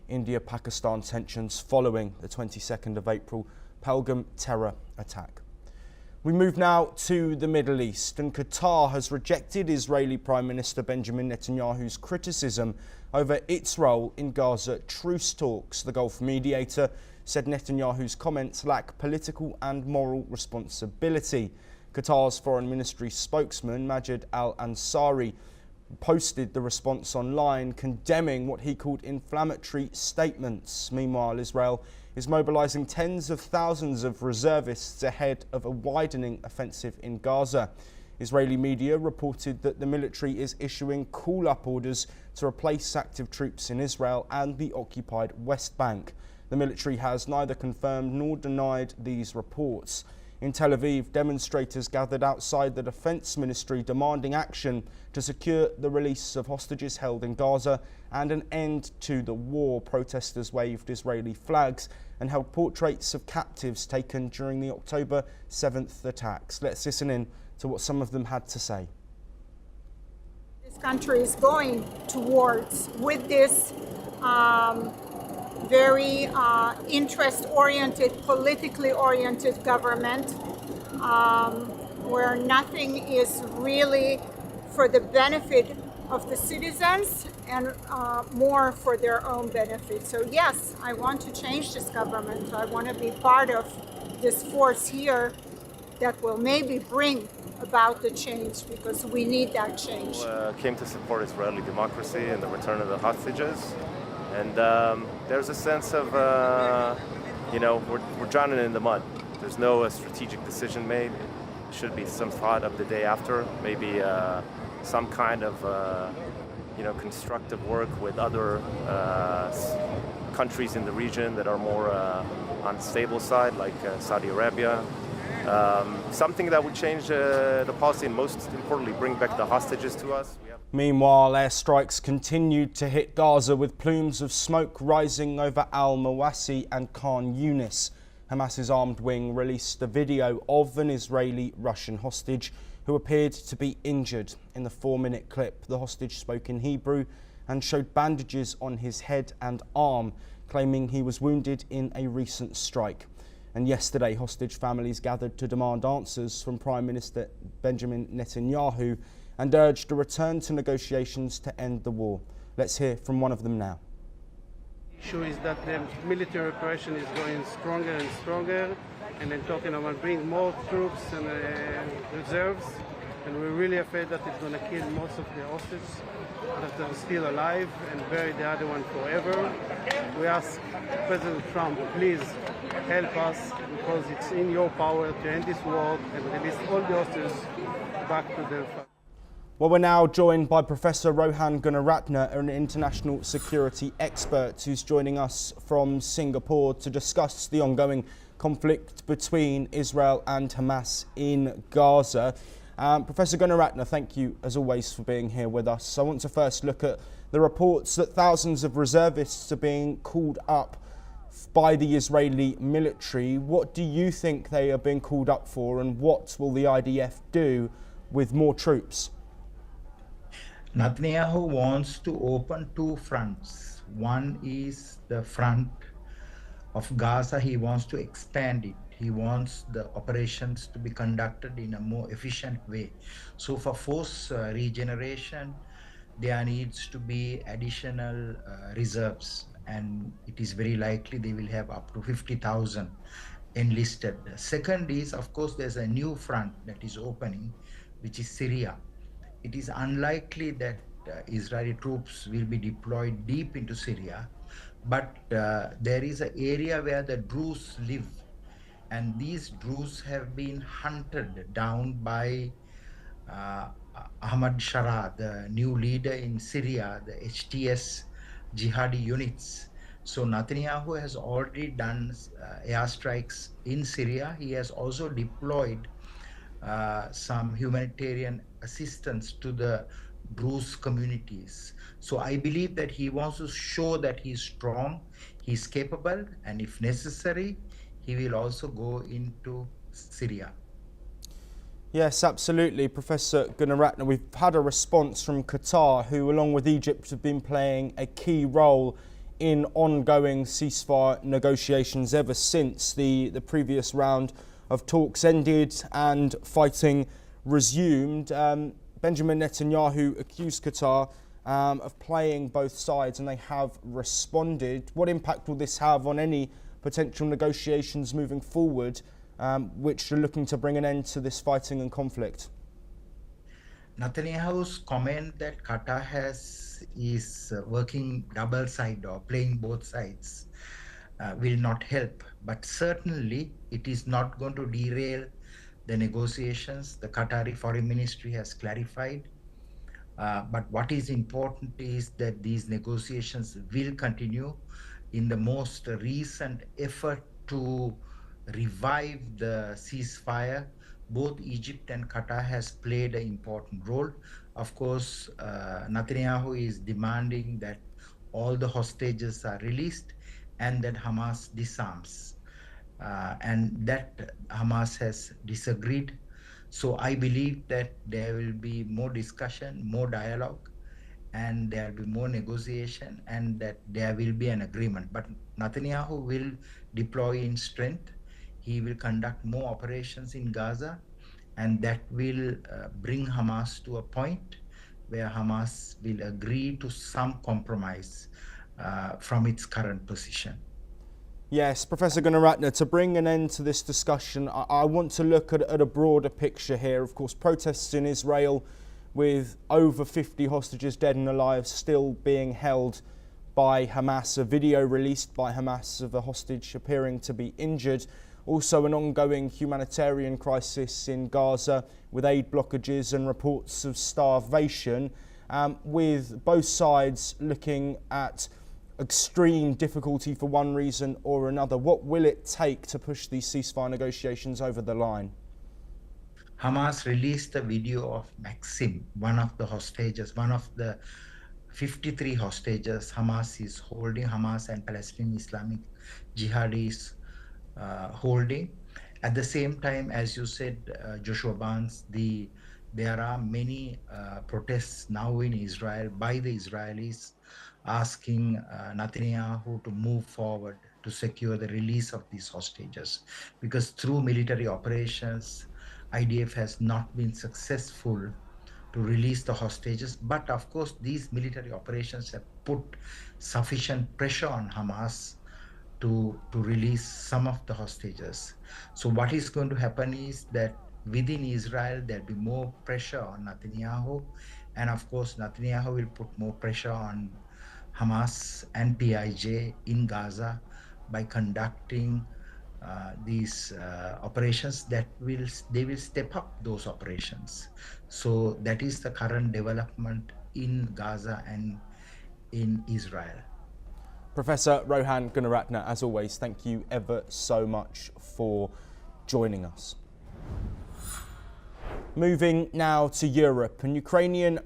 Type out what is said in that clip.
India-Pakistan tensions following the 22nd of April Pahalgam terror attack. We move now to the Middle East, and Qatar has rejected Israeli Prime Minister Benjamin Netanyahu's criticism over its role in Gaza truce talks. The Gulf mediator said Netanyahu's comments lack political and moral responsibility. Qatar's foreign ministry spokesman Majid Al-Ansari posted the response online, condemning what he called inflammatory statements. Meanwhile, Israel is mobilizing tens of thousands of reservists ahead of a widening offensive in Gaza. Israeli media reported that the military is issuing call-up orders to replace active troops in Israel and the occupied West Bank. The military has neither confirmed nor denied these reports. In Tel Aviv, demonstrators gathered outside the Defense Ministry demanding action to secure the release of hostages held in Gaza and an end to the war. Protesters waved Israeli flags and held portraits of captives taken during the October 7th attacks. Let's listen in to what some of them had to say. This country is going towards, with this very interest-oriented, politically oriented government, where nothing is really for the benefit of the citizens and more for their own benefit. So yes, I want to change this government. I want to be part of this force here that will maybe bring about the change, because we need that change. Came to support Israeli democracy and the return of the hostages. And there's a sense of, we're drowning in the mud. There's no strategic decision made. It should be some thought of the day after, maybe some kind of, constructive work with other countries in the region that are more on the stable side, like Saudi Arabia. Something that would change the policy and, most importantly, bring back the hostages to us. Meanwhile, airstrikes continued to hit Gaza, with plumes of smoke rising over Al-Mawasi and Khan Yunis. Hamas's armed wing released a video of an Israeli-Russian hostage who appeared to be injured. In the 4-minute clip, the hostage spoke in Hebrew and showed bandages on his head and arm, claiming he was wounded in a recent strike. And yesterday, hostage families gathered to demand answers from Prime Minister Benjamin Netanyahu and urged a return to negotiations to end the war. Let's hear from one of them now. The issue is that the military operation is going stronger and stronger, and then talking about bringing more troops and reserves, and we're really afraid that it's going to kill most of the hostages that are still alive and bury the other one forever. We ask President Trump, please help us, because it's in your power to end this war and release all the hostages back to their families. Well, we're now joined by Professor Rohan Gunaratne, an international security expert who's joining us from Singapore to discuss the ongoing conflict between Israel and Hamas in Gaza. Professor Gunaratne, thank you as always for being here with us. I want to first look at the reports that thousands of reservists are being called up by the Israeli military. What do you think they are being called up for, and what will the IDF do with more troops? Netanyahu wants to open two fronts. One is the front of Gaza. He wants to expand it. He wants the operations to be conducted in a more efficient way. So for force regeneration, there needs to be additional reserves, and it is very likely they will have up to 50,000 enlisted. Second is, of course, there's a new front that is opening, which is Syria. It is unlikely that Israeli troops will be deployed deep into Syria, but there is an area where the Druze live, and these Druze have been hunted down by Ahmad Shara, the new leader in Syria, the HTS jihadi units. So Netanyahu has already done airstrikes in Syria. He has also deployed some humanitarian assistance to the Druze communities. So I believe that he wants to show that he's strong, he's capable, and if necessary, he will also go into Syria. Yes, absolutely, Professor Gunaratne. We've had a response from Qatar, who, along with Egypt, have been playing a key role in ongoing ceasefire negotiations ever since the previous round of talks ended and fighting resumed. Benjamin Netanyahu accused Qatar of playing both sides, and they have responded. What impact will this have on any potential negotiations moving forward, which are looking to bring an end to this fighting and conflict? Netanyahu's comment that Qatar is working double side or playing both sides will not help, but certainly it is not going to derail the negotiations. The Qatari Foreign Ministry has clarified. But what is important is that these negotiations will continue. In the most recent effort to revive the ceasefire, both Egypt and Qatar has played an important role. Of course, Netanyahu is demanding that all the hostages are released and that Hamas disarms. And that Hamas has disagreed. So I believe that there will be more discussion, more dialogue, and there will be more negotiation, and that there will be an agreement. But Netanyahu will deploy in strength. He will conduct more operations in Gaza, and that will bring Hamas to a point where Hamas will agree to some compromise from its current position. Yes, Professor Gunaratne, to bring an end to this discussion, I want to look at a broader picture here. Of course, protests in Israel with over 50 hostages dead and alive still being held by Hamas. A video released by Hamas of a hostage appearing to be injured. Also an ongoing humanitarian crisis in Gaza with aid blockages and reports of starvation, with both sides looking at extreme difficulty for one reason or another. What will it take to push these ceasefire negotiations over the line? Hamas released a video of Maxim, one of the hostages, one of the 53 hostages Hamas is holding, Hamas and Palestinian Islamic Jihadis holding. At the same time, as you said, Joshua Barnes, there are many protests now in Israel by the Israelis asking Netanyahu to move forward to secure the release of these hostages, because through military operations, IDF has not been successful to release the hostages. But of course, these military operations have put sufficient pressure on Hamas to release some of the hostages. So what is going to happen is that within Israel, there'll be more pressure on Netanyahu. And of course, Netanyahu will put more pressure on Hamas and PIJ in Gaza by conducting these operations they will step up those operations. So that is the current development in Gaza and in Israel. Professor Rohan Gunaratne, as always, thank you ever so much for joining us. Moving now to Europe, and Ukrainian